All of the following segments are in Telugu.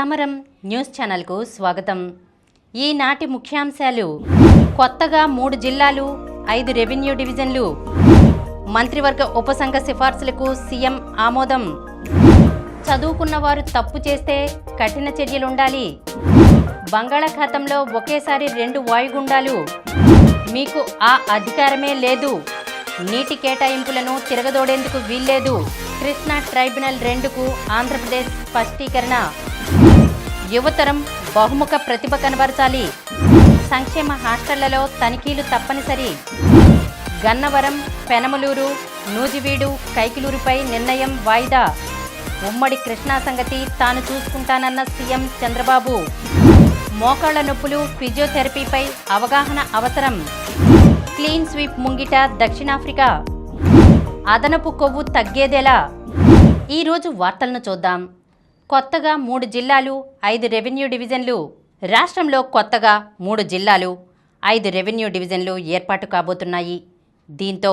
సమరం న్యూస్ ఛానల్కు స్వాగతం. ఈనాటి ముఖ్యాంశాలు: కొత్తగా 3 జిల్లాలు, 5 రెవెన్యూ డివిజన్లు, మంత్రివర్గ ఉపసంఘ సిఫార్సులకు సీఎం ఆమోదం, చదువుకున్నవారు తప్పు చేస్తే కఠిన చర్యలుండాలి, బంగాళాఖాతంలో ఒకేసారి 2 వాయుగుండాలు, మీకు ఆ అధికారమే లేదు, నీటి కేటాయింపులను తిరగదోడేందుకు వీల్లేదు, కృష్ణా ట్రైబ్యునల్ 2కు ఆంధ్రప్రదేశ్ స్పష్టీకరణ, యువతరం బహుముఖ ప్రతిభ కనబరచాలి, సంక్షేమ హాస్టళ్లలో తనిఖీలు తప్పనిసరి, గన్నవరం, పెనమలూరు, నూజివీడు, కైకిలూరుపై నిర్ణయం వాయిదా, ఉమ్మడి కృష్ణా సంగతి తాను చూసుకుంటానన్న సీఎం చంద్రబాబు, మోకాళ్ల నొప్పులు, ఫిజియోథెరపీపై అవగాహన అవసరం, క్లీన్ స్వీప్ ముంగిట దక్షిణాఫ్రికా, అదనపు కొవ్వు తగ్గేదేలా? ఈరోజు వార్తలను చూద్దాం. కొత్తగా 3 జిల్లాలు, 5 రెవెన్యూ డివిజన్లు. రాష్ట్రంలో కొత్తగా 3 జిల్లాలు, 5 రెవెన్యూ డివిజన్లు ఏర్పాటు కాబోతున్నాయి. దీంతో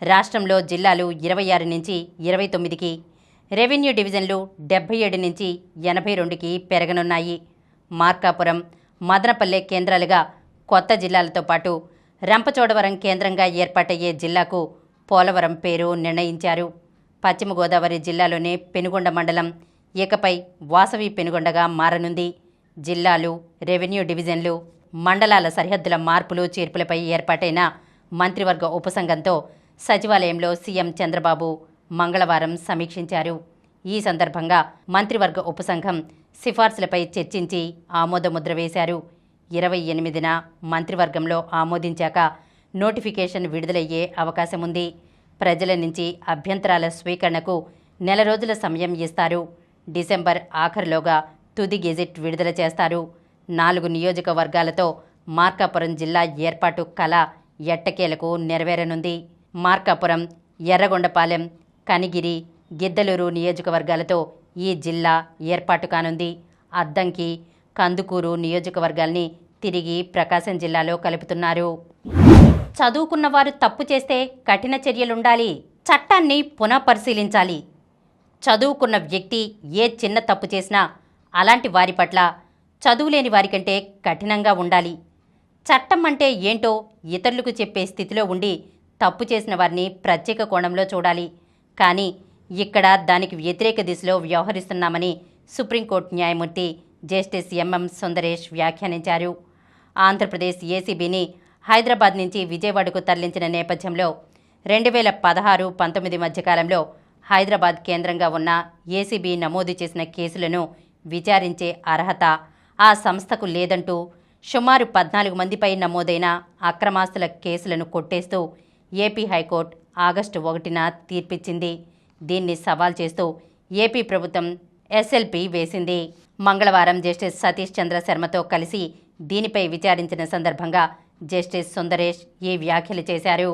రాష్ట్రంలో జిల్లాలు 26 నుంచి 29కి, రెవెన్యూ డివిజన్లు 77 నుంచి 82కి పెరగనున్నాయి. మార్కాపురం, మదనపల్లె కేంద్రాలుగా కొత్త జిల్లాలతో పాటు రంపచోడవరం కేంద్రంగా ఏర్పాటయ్యే జిల్లాకు పోలవరం పేరు నిర్ణయించారు. పశ్చిమ గోదావరి జిల్లాలోనే పెనుగొండ మండలం ఇకపై వాసవి పెనుగొండగా మారనుంది. జిల్లాలు, రెవెన్యూ డివిజన్లు, మండలాల సరిహద్దుల మార్పులు చేర్పులపై ఏర్పాటైన మంత్రివర్గ ఉపసంఘంతో సచివాలయంలో సీఎం చంద్రబాబు మంగళవారం సమీక్షించారు. ఈ సందర్భంగా మంత్రివర్గ ఉపసంఘం సిఫార్సులపై చర్చించి ఆమోదముద్ర వేశారు. 28న మంత్రివర్గంలో ఆమోదించాక నోటిఫికేషన్ విడుదలయ్యే అవకాశం ఉంది. ప్రజల నుంచి అభ్యంతరాల స్వీకరణకు నెల రోజుల సమయం ఇస్తారు. డిసెంబర్ ఆఖరులోగా తుది గెజెట్ విడుదల చేస్తారు. 4 నియోజకవర్గాలతో మార్కాపురం జిల్లా ఏర్పాటు కల ఎట్టకేలకు నెరవేరనుంది. మార్కాపురం, ఎర్రగొండపాలెం, కనిగిరి, గిద్దలూరు నియోజకవర్గాలతో ఈ జిల్లా ఏర్పాటు కానుంది. అద్దంకి, కందుకూరు నియోజకవర్గాల్ని తిరిగి ప్రకాశం జిల్లాలో కలుపుతున్నారు. చదువుకున్నవారు తప్పు చేస్తే కఠిన చర్యలుండాలి, చట్టాన్ని పునఃపరిశీలించాలి. చదువుకున్న వ్యక్తి ఏ చిన్న తప్పు చేసినా అలాంటి వారి పట్ల చదువులేని వారికంటే కఠినంగా ఉండాలి. చట్టం అంటే ఏంటో ఇతరులకు చెప్పే స్థితిలో ఉండి తప్పు చేసిన వారిని ప్రత్యేక కోణంలో చూడాలి. కానీ ఇక్కడ దానికి వ్యతిరేక దిశలో వ్యవహరిస్తున్నామని సుప్రీంకోర్టు న్యాయమూర్తి జస్టిస్ ఎంఎం సుందరేష్ వ్యాఖ్యానించారు. ఆంధ్రప్రదేశ్ ఏసీబీని హైదరాబాద్ నుంచి విజయవాడకు తరలించిన నేపథ్యంలో 2016-19 మధ్యకాలంలో హైదరాబాద్ కేంద్రంగా ఉన్న ఏసీబీ నమోదు చేసిన కేసులను విచారించే అర్హత ఆ సంస్థకు లేదంటూ సుమారు 14 మందిపై నమోదైన అక్రమాస్తుల కేసులను కొట్టేస్తూ ఏపీ హైకోర్టు ఆగస్టు 1న తీర్పిచ్చింది. దీన్ని సవాల్ చేస్తూ ఏపీ ప్రభుత్వం ఎస్ఎల్పీ వేసింది. మంగళవారం జస్టిస్ సతీష్ చంద్ర శర్మతో కలిసి దీనిపై విచారించిన సందర్భంగా జస్టిస్ సుందరేష్ ఈ వ్యాఖ్యలు చేశారు.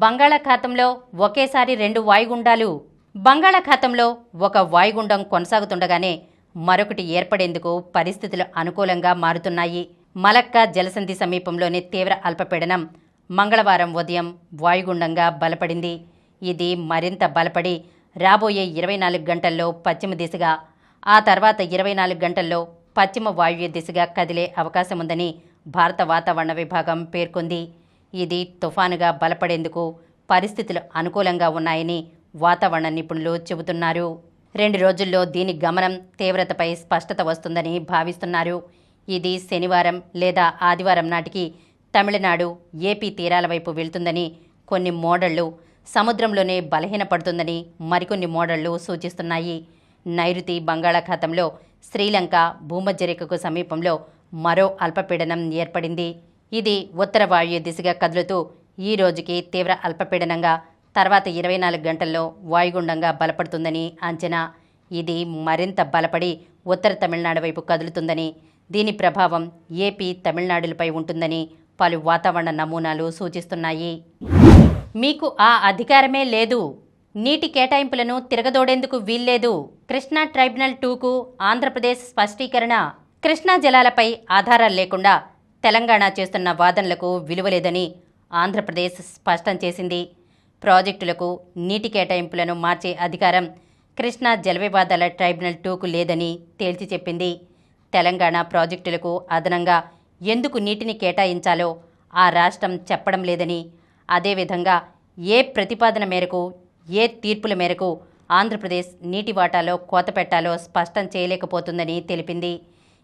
బంగాళాఖాతంలో ఒకేసారి 2 వాయుగుండాలు. బంగాళాఖాతంలో ఒక వాయుగుండం కొనసాగుతుండగానే మరొకటి ఏర్పడేందుకు పరిస్థితులు అనుకూలంగా మారుతున్నాయి. మలక్కా జలసంధి సమీపంలోని తీవ్ర అల్పపీడనం మంగళవారం ఉదయం వాయుగుండంగా బలపడింది. ఇది మరింత బలపడి రాబోయే 24 గంటల్లో పశ్చిమ దిశగా, ఆ తర్వాత 24 గంటల్లో పశ్చిమ వాయువ్య దిశగా కదిలే అవకాశం ఉందని భారత వాతావరణ విభాగం పేర్కొంది. ఇది తుఫానుగా బలపడేందుకు పరిస్థితులు అనుకూలంగా ఉన్నాయని వాతావరణ నిపుణులు చెబుతున్నారు. 2 రోజుల్లో దీని గమనం, తీవ్రతపై స్పష్టత వస్తుందని భావిస్తున్నారు. ఇది శనివారం లేదా ఆదివారం నాటికి తమిళనాడు, ఏపీ తీరాల వైపు వెళ్తుందని కొన్ని మోడళ్లు, సముద్రంలోనే బలహీనపడుతుందని మరికొన్ని మోడళ్లు సూచిస్తున్నాయి. నైరుతి బంగాళాఖాతంలో శ్రీలంక భూమధ్యరేఖకు సమీపంలో మరో అల్పపీడనం ఏర్పడింది. ఇది ఉత్తర వాయువ్య దిశగా కదులుతూ ఈ రోజుకి తీవ్ర అల్పపీడనంగా, తర్వాత 24 గంటల్లో వాయుగుండంగా బలపడుతుందని అంచనా. ఇది మరింత బలపడి ఉత్తర తమిళనాడు వైపు కదులుతుందని, దీని ప్రభావం ఏపీ, తమిళనాడులపై ఉంటుందని పలు వాతావరణ నమూనాలు సూచిస్తున్నాయి. మీకు ఆ అధికారమే లేదు, నీటి కేటాయింపులను తిరగదోడేందుకు వీల్లేదు, కృష్ణా ట్రైబ్యునల్ 2కు ఆంధ్రప్రదేశ్ స్పష్టీకరణ. కృష్ణా జలాలపై ఆధారాలు లేకుండా తెలంగాణ చేస్తున్న వాదనలకు విలువలేదని ఆంధ్రప్రదేశ్ స్పష్టం చేసింది. ప్రాజెక్టులకు నీటి కేటాయింపులను మార్చే అధికారం కృష్ణా జల వివాదాల ట్రైబ్యునల్ 2కు లేదని తేల్చి చెప్పింది. తెలంగాణ ప్రాజెక్టులకు అదనంగా ఎందుకు నీటిని కేటాయించాలో ఆ రాష్ట్రం చెప్పడం లేదని, అదేవిధంగా ఏ ప్రతిపాదన మేరకు, ఏ తీర్పుల మేరకు ఆంధ్రప్రదేశ్ నీటి వాటాలో కోత పెట్టాలో స్పష్టం చేయలేకపోతుందని తెలిపింది.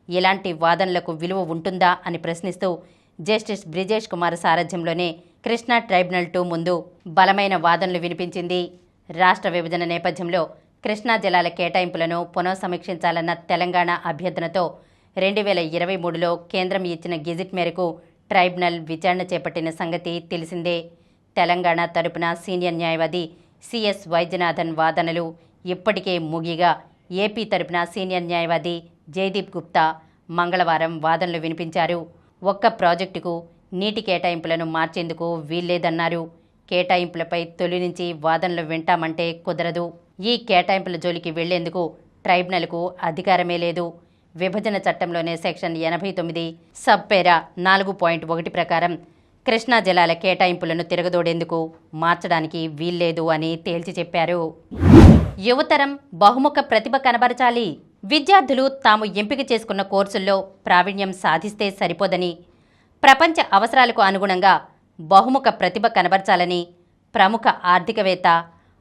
ఇలాంటి వాదనలకు విలువ ఉంటుందా అని ప్రశ్నిస్తూ జస్టిస్ బ్రిజేష్ కుమార్ సారథ్యంలోనే కృష్ణా ట్రైబ్యునల్ 2 ముందు బలమైన వాదనలు వినిపించింది. రాష్ట్ర విభజన నేపథ్యంలో కృష్ణా జలాల కేటాయింపులను పునఃసమీక్షించాలన్న తెలంగాణ అభ్యర్థనతో 2023లో కేంద్రం ఇచ్చిన గెజిట్ మేరకు ట్రైబ్యునల్ విచారణ చేపట్టిన సంగతి తెలిసిందే. తెలంగాణ తరపున సీనియర్ న్యాయవాది సిఎస్ వైద్యనాథన్ వాదనలు ఇప్పటికే ముగిగా ఏపీ తరపున సీనియర్ న్యాయవాది జయదీప్ గుప్తా మంగళవారం వాదనలు వినిపించారు. ఒక్క ప్రాజెక్టుకు నీటి కేటాయింపులను మార్చేందుకు వీల్లేదన్నారు. కేటాయింపులపై తొలి నుంచి వాదనలు వింటామంటే కుదరదు. ఈ కేటాయింపుల జోలికి వెళ్లేందుకు ట్రైబ్యునల్కు అధికారమే లేదు. విభజన చట్టంలోనే సెక్షన్ 89 సబ్పేరా 4.1 ప్రకారం కృష్ణా జలాల కేటాయింపులను తిరగదోడేందుకు మార్చడానికి వీల్లేదు అని తేల్చి చెప్పారు. యువతరం బహుముఖ ప్రతిభ కనబరచాలి. విద్యార్థులు తాము ఎంపిక చేసుకున్న కోర్సుల్లో ప్రావీణ్యం సాధిస్తే సరిపోదని, ప్రపంచ అవసరాలకు అనుగుణంగా బహుముఖ ప్రతిభ కనబరచాలని ప్రముఖ ఆర్థికవేత్త,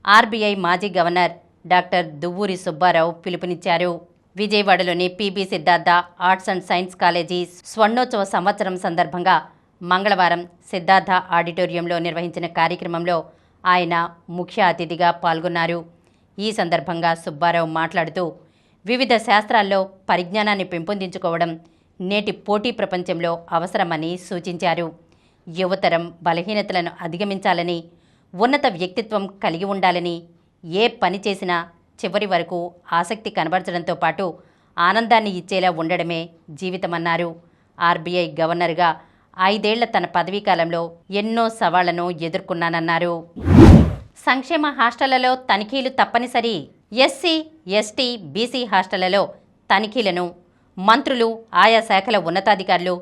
ఆర్బీఐ మాజీ గవర్నర్ డాక్టర్ దువ్వూరి సుబ్బారావు పిలుపునిచ్చారు. విజయవాడలోని PB Siddhartha arts and science college స్వర్ణోత్సవ సంవత్సరం సందర్భంగా మంగళవారం సిద్ధార్థ ఆడిటోరియంలో నిర్వహించిన కార్యక్రమంలో ఆయన ముఖ్య అతిథిగా పాల్గొన్నారు. ఈ సందర్భంగా సుబ్బారావు మాట్లాడుతూ వివిధ శాస్త్రాల్లో పరిజ్ఞానాన్ని పెంపొందించుకోవడం నేటి పోటీ ప్రపంచంలో అవసరమని సూచించారు. యువతరం బలహీనతలను అధిగమించాలని, ఉన్నత వ్యక్తిత్వం కలిగి ఉండాలని, ఏ పని చేసినా చివరి వరకు ఆసక్తి కనబరచడంతో పాటు ఆనందాన్ని ఇచ్చేలా ఉండడమే జీవితమన్నారు. ఆర్బీఐ గవర్నర్గా 5 ఏళ్ల తన పదవీకాలంలో ఎన్నో సవాళ్లను ఎదుర్కొన్నానన్నారు. సంక్షేమ హాస్టళ్లలో తనిఖీలు తప్పనిసరి. ఎస్సీ, ఎస్టీ, బీసీ హాస్టళ్లలో తనిఖీలను మంత్రులు, ఆయా శాఖల ఉన్నతాధికారులు,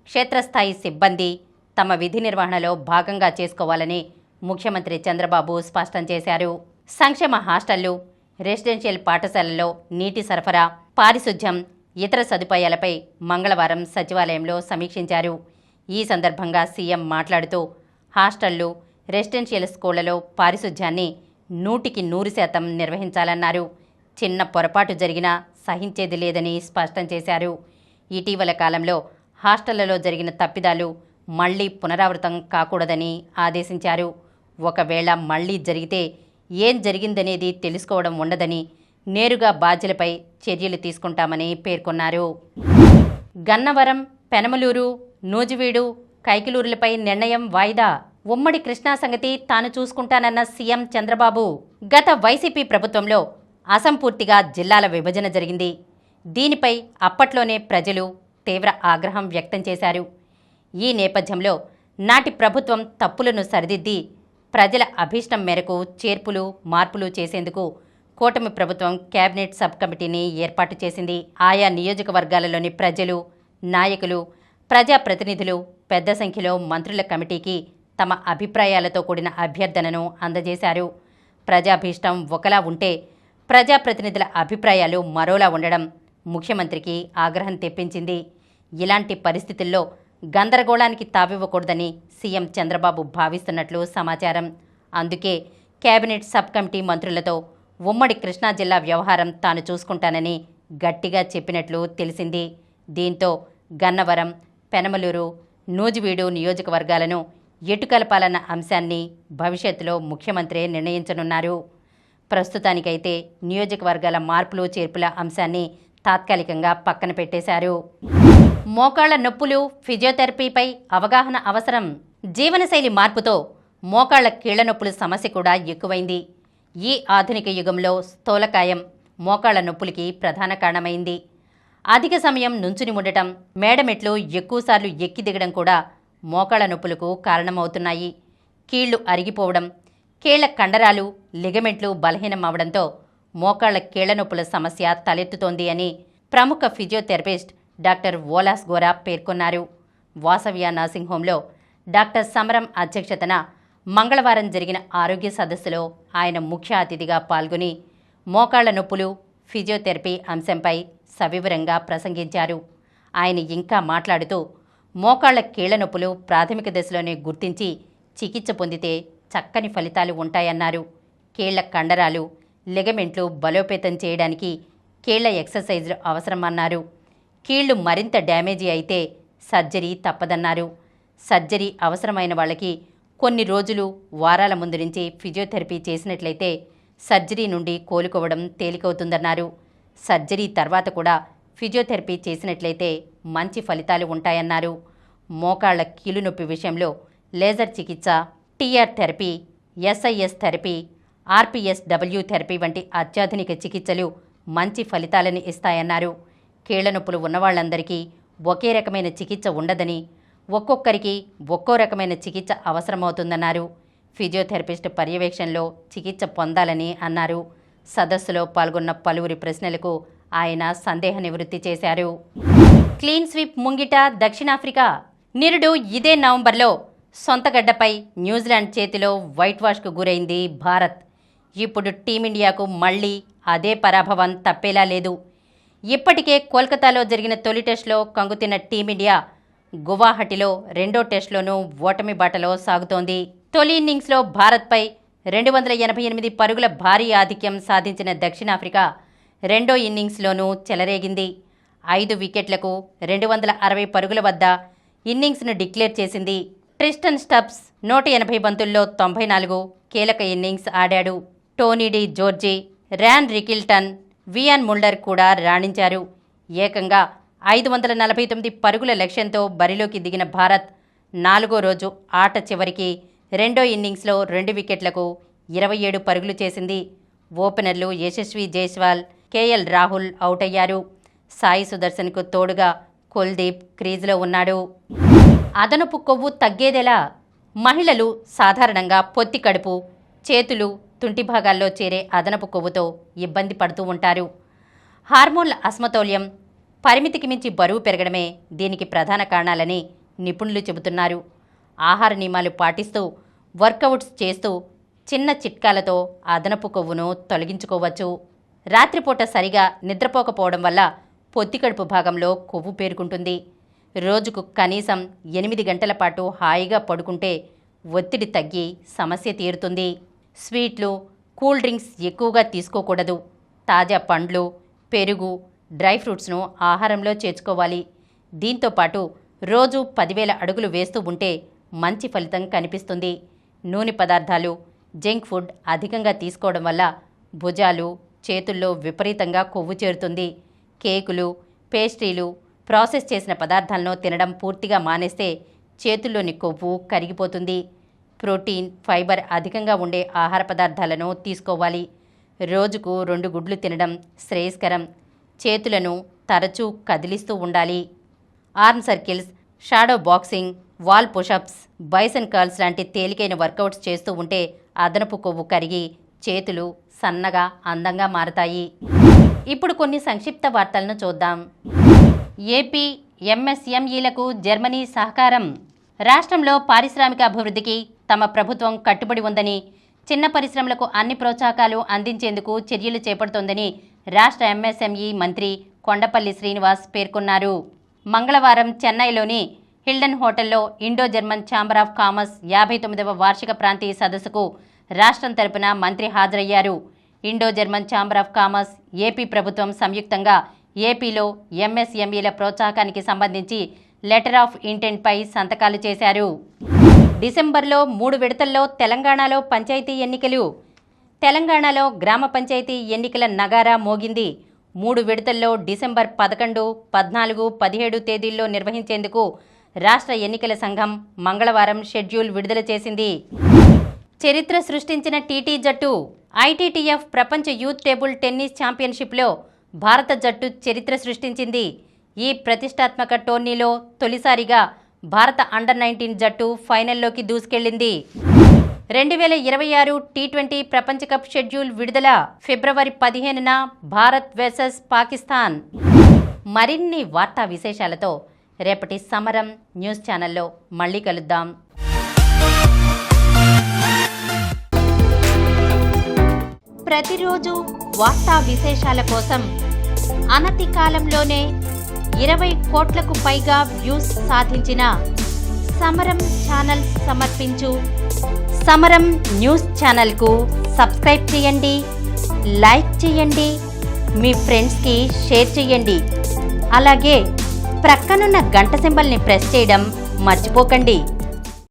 క్షేత్రస్థాయి సిబ్బంది తమ విధి నిర్వహణలో భాగంగా చేసుకోవాలని ముఖ్యమంత్రి చంద్రబాబు స్పష్టం చేశారు. సంక్షేమ హాస్టళ్లు, రెసిడెన్షియల్ పాఠశాలల్లో నీటి సరఫరా, పారిశుధ్యం, ఇతర సదుపాయాలపై మంగళవారం సచివాలయంలో సమీక్షించారు. ఈ సందర్భంగా సీఎం మాట్లాడుతూ హాస్టళ్లు, రెసిడెన్షియల్ స్కూళ్లలో పారిశుధ్యాన్ని 100% నిర్వహించాలన్నారు. చిన్న పొరపాటు జరిగినా సహించేది లేదని స్పష్టం చేశారు. ఇటీవల కాలంలో హాస్టళ్లలో జరిగిన తప్పిదాలు మళ్లీ పునరావృతం కాకూడదని ఆదేశించారు. ఒకవేళ మళ్లీ జరిగితే ఏం జరిగిందనేది తెలుసుకోవడం ఉండదని, నేరుగా బాధ్యులపై చర్యలు తీసుకుంటామని పేర్కొన్నారు. గన్నవరం, పెనమలూరు, నూజివీడు, కైకలూరులపై నిర్ణయం వాయిదా. ఉమ్మడి కృష్ణా సంగతి తాను చూసుకుంటానన్న సీఎం చంద్రబాబు. గత వైసీపీ ప్రభుత్వంలో అసంపూర్తిగా జిల్లాల విభజన జరిగింది. దీనిపై అప్పట్లోనే ప్రజలు తీవ్ర ఆగ్రహం వ్యక్తం చేశారు. ఈ నేపథ్యంలో నాటి ప్రభుత్వం తప్పులను సరిదిద్ది ప్రజల అభీష్టం మేరకు చేర్పులు, మార్పులు చేసేందుకు కూటమి ప్రభుత్వం కేబినెట్ సబ్ కమిటీని ఏర్పాటు చేసింది. ఆయా నియోజకవర్గాలలోని ప్రజలు, నాయకులు, ప్రజాప్రతినిధులు పెద్ద సంఖ్యలో మంత్రుల కమిటీకి తమ అభిప్రాయాలతో కూడిన అభ్యర్థనను అందజేశారు. ప్రజాభీష్టం ఒకలా ఉంటే ప్రజాప్రతినిధుల అభిప్రాయాలు మరోలా ఉండడం ముఖ్యమంత్రికి ఆగ్రహం తెప్పించింది. ఇలాంటి పరిస్థితుల్లో గందరగోళానికి తావివ్వకూడదని సీఎం చంద్రబాబు భావిస్తున్నట్లు సమాచారం. అందుకే కేబినెట్ సబ్ కమిటీ మంత్రులతో ఉమ్మడి కృష్ణా జిల్లా వ్యవహారం తాను చూసుకుంటానని గట్టిగా చెప్పినట్లు తెలిసింది. దీంతో గన్నవరం, పెనమలూరు, నూజివీడు నియోజకవర్గాలను ఎటు కలపాలన్న అంశాన్ని భవిష్యత్తులో ముఖ్యమంత్రి నిర్ణయించనున్నారు. ప్రస్తుతానికైతే నియోజకవర్గాల మార్పులు, చేర్పుల అంశాన్ని తాత్కాలికంగా పక్కన పెట్టేశారు. మోకాళ్ల నొప్పులు, ఫిజియోథెరపీపై అవగాహన అవసరం. జీవనశైలి మార్పుతో మోకాళ్ల కీళ్ల నొప్పుల సమస్య కూడా ఎక్కువైంది. ఈ ఆధునిక యుగంలో స్థూలకాయం మోకాళ్ల నొప్పులకి ప్రధాన కారణమైంది. అధిక సమయం నుంచుని ఉండటం, మేడమెట్లు ఎక్కువసార్లు ఎక్కి దిగడం కూడా మోకాళ్ల నొప్పులకు కారణమవుతున్నాయి. కీళ్లు అరిగిపోవడం, కీళ్ల కండరాలు, లిగమెంట్లు బలహీనం అవడంతో మోకాళ్ల కీళ్ల నొప్పుల సమస్య తలెత్తుతోంది అని ప్రముఖ ఫిజియోథెరపిస్ట్ డాక్టర్ ఓలాస్ గోరా పేర్కొన్నారు. వాసవ్య నర్సింగ్ హోంలో డాక్టర్ సమరం అధ్యక్షతన మంగళవారం జరిగిన ఆరోగ్య సదస్సులో ఆయన ముఖ్య అతిథిగా పాల్గొని మోకాళ్ల నొప్పులు, ఫిజియోథెరపీ అంశంపై సవివరంగా ప్రసంగించారు. ఆయన ఇంకా మాట్లాడుతూ మోకాళ్ల కీళ్ల నొప్పులు ప్రాథమిక దశలోనే గుర్తించి చికిత్స పొందితే చక్కని ఫలితాలు ఉంటాయన్నారు. కీళ్ల కండరాలు, లిగమెంట్లు బలోపేతం చేయడానికి కీళ్ల ఎక్సర్సైజులు అవసరమన్నారు. కీళ్లు మరింత డ్యామేజీ అయితే సర్జరీ తప్పదన్నారు. సర్జరీ అవసరమైన వాళ్ళకి కొన్ని రోజులు, వారాల ముందు నుంచి ఫిజియోథెరపీ చేసినట్లయితే సర్జరీ నుండి కోలుకోవడం తేలికవుతుందన్నారు. సర్జరీ తర్వాత కూడా ఫిజియోథెరపీ చేసినట్లయితే మంచి ఫలితాలు ఉంటాయన్నారు. మోకాళ్ల కీలు నొప్పి విషయంలో లేజర్ చికిత్స, TR therapy, SIS therapy, RPSW therapy వంటి అత్యాధునిక చికిత్సలు మంచి ఫలితాలను ఇస్తాయన్నారు. కీళ్ల నొప్పులు ఉన్నవాళ్లందరికీ ఒకే రకమైన చికిత్స ఉండదని, ఒక్కొక్కరికి ఒక్కో రకమైన చికిత్స అవసరమవుతుందన్నారు. ఫిజియోథెరపిస్ట్ పర్యవేక్షణలో చికిత్స పొందాలని అన్నారు. సదస్సులో పాల్గొన్న పలువురి ప్రశ్నలకు ఆయన సందేహ నివృత్తి చేశారు. క్లీన్ స్వీప్ ముంగిట దక్షిణాఫ్రికా. నిరుడు ఇదే నవంబర్లో సొంతగడ్డపై న్యూజిలాండ్ చేతిలో వైట్ వాష్కు గురైంది భారత్. ఇప్పుడు టీమిండియాకు మళ్లీ అదే పరాభవం తప్పేలా లేదు. ఇప్పటికే కోల్కతాలో జరిగిన తొలి టెస్టులో కంగుతిన్న టీమిండియా గువాహటిలో రెండో టెస్టులోనూ ఓటమి బాటలో సాగుతోంది. తొలి ఇన్నింగ్స్లో భారత్పై 288 పరుగుల భారీ ఆధిక్యం సాధించిన దక్షిణాఫ్రికా రెండో ఇన్నింగ్స్లోనూ చెలరేగింది. 5 వికెట్లకు 260 పరుగుల వద్ద ఇన్నింగ్స్ను డిక్లేర్ చేసింది. ట్రిస్టన్ స్టబ్స్ 180 బంతుల్లో 94 కీలక ఇన్నింగ్స్ ఆడాడు. Tony de Zorzi, Ryan Rickelton, Wiaan Mulder కూడా రాణించారు. ఏకంగా 549 పరుగుల లక్ష్యంతో బరిలోకి దిగిన భారత్ 4గో రోజు ఆట చివరికి రెండో ఇన్నింగ్స్లో 2 వికెట్లకు 27 పరుగులు చేసింది. ఓపెనర్లు యశస్వి జైస్వాల్, కేఎల్ రాహుల్ అవుట్ అయ్యారు. సాయి సుదర్శన్కు తోడుగా కుల్దీప్ క్రీజులో ఉన్నాడు. అదనపు కొవ్వు తగ్గేదెలా? మహిళలు సాధారణంగా పొత్తి కడుపు, చేతులు, తుంటి భాగాల్లో చేరే అదనపు కొవ్వుతో ఇబ్బంది పడుతూ ఉంటారు. హార్మోన్ల అసమతౌల్యం, పరిమితికి మించి బరువు పెరగడమే దీనికి ప్రధాన కారణాలని నిపుణులు చెబుతున్నారు. ఆహార నియమాలు పాటిస్తూ, వర్కౌట్స్ చేస్తూ చిన్న చిట్కాలతో అదనపు కొవ్వును తొలగించుకోవచ్చు. రాత్రిపూట సరిగా నిద్రపోకపోవడం వల్ల పొత్తి కడుపు భాగంలో కొవ్వు పేరుకుంటుంది. రోజుకు కనీసం 8 గంటల పాటు హాయిగా పడుకుంటే ఒత్తిడి తగ్గి సమస్య తీరుతుంది. స్వీట్లు, కూల్ డ్రింక్స్ ఎక్కువగా తీసుకోకూడదు. తాజా పండ్లు, పెరుగు, డ్రై ఫ్రూట్స్ను ఆహారంలో చేర్చుకోవాలి. దీంతోపాటు రోజు 10,000 అడుగులు వేస్తూ ఉంటే మంచి ఫలితం కనిపిస్తుంది. నూనె పదార్థాలు, జంక్ ఫుడ్ అధికంగా తీసుకోవడం వల్ల భుజాలు, చేతుల్లో విపరీతంగా కొవ్వు చేరుతుంది. కేకులు, పేస్ట్రీలు, ప్రాసెస్ చేసిన పదార్థాలను తినడం పూర్తిగా మానేస్తే చేతుల్లోని కొవ్వు కరిగిపోతుంది. ప్రోటీన్, ఫైబర్ అధికంగా ఉండే ఆహార పదార్థాలను తీసుకోవాలి. రోజుకు 2 గుడ్లు తినడం శ్రేయస్కరం. చేతులను తరచూ కదిలిస్తూ ఉండాలి. Arm circles, shadow boxing, wall push-ups, bison curls లాంటి తేలికైన వర్కౌట్స్ చేస్తూ ఉంటే అదనపు కొవ్వు కరిగి చేతులు సన్నగా, అందంగా మారతాయి. ఇప్పుడు కొన్ని సంక్షిప్త వార్తలను చూద్దాం. ఏపీ ఎంఎస్ఎంఈలకు జర్మనీ సహకారం. రాష్ట్రంలో పారిశ్రామిక అభివృద్ధికి తమ ప్రభుత్వం కట్టుబడి ఉందని, చిన్న పరిశ్రమలకు అన్ని ప్రోత్సాహకాలు అందించేందుకు చర్యలు చేపడుతోందని రాష్ట్ర ఎంఎస్ఎంఈ మంత్రి కొండపల్లి శ్రీనివాస్ పేర్కొన్నారు. మంగళవారం చెన్నైలోని హిల్డన్ హోటల్లో Indo German chamber of commerce 59వ వార్షిక ప్రాంతీయ సదస్సుకు రాష్ట్రం తరపున మంత్రి హాజరయ్యారు. Indo German chamber of commerce, AP ప్రభుత్వం సంయుక్తంగా ఏపీలో ఎంఎస్ఎంఈల ప్రోత్సాహకానికి సంబంధించి లెటర్ ఆఫ్ ఇంటెంట్పై సంతకాలు చేశారు. డిసెంబర్లో 3 విడతల్లో తెలంగాణలో పంచాయతీ ఎన్నికలు. తెలంగాణలో గ్రామ పంచాయతీ ఎన్నికల నగారా మోగింది. 3 విడతల్లో డిసెంబర్ 11, 14, 17 తేదీల్లో నిర్వహించేందుకు రాష్ట్ర ఎన్నికల సంఘం మంగళవారం షెడ్యూల్ విడుదల చేసింది. చరిత్ర సృష్టించిన టీటీ జట్టు. ఐటీటీఎఫ్ ప్రపంచ యూత్ టేబుల్ టెన్నిస్ ఛాంపియన్షిప్లో భారత జట్టు చరిత్ర సృష్టించింది. ఈ ప్రతిష్టాత్మక టోర్నీలో తొలిసారిగా భారత అండర్-19 జట్టు ఫైనల్లోకి దూసుకెళ్లింది. 2026 టీ20 ప్రపంచ కప్ షెడ్యూల్ విడుదల. ఫిబ్రవరి 15న భారత్ వర్సెస్ పాకిస్తాన్. మరిన్ని వార్తా విశేషాలతో రేపటి సమరం న్యూస్ ఛానల్లో మళ్ళీ కలుద్దాం. ప్రతిరోజు వార్తా విశేషాల కోసం అనతి కాలంలోనే 20 కోట్లకు పైగా వ్యూస్ సాధించిన సమరం ఛానల్ సమర్పించు సమరం న్యూస్ ఛానల్కు సబ్స్క్రైబ్ చేయండి, లైక్ చేయండి, మీ ఫ్రెండ్స్కి షేర్ చేయండి. అలాగే ప్రక్కనున్న గంట సింబల్ని ప్రెస్ చేయడం మర్చిపోకండి.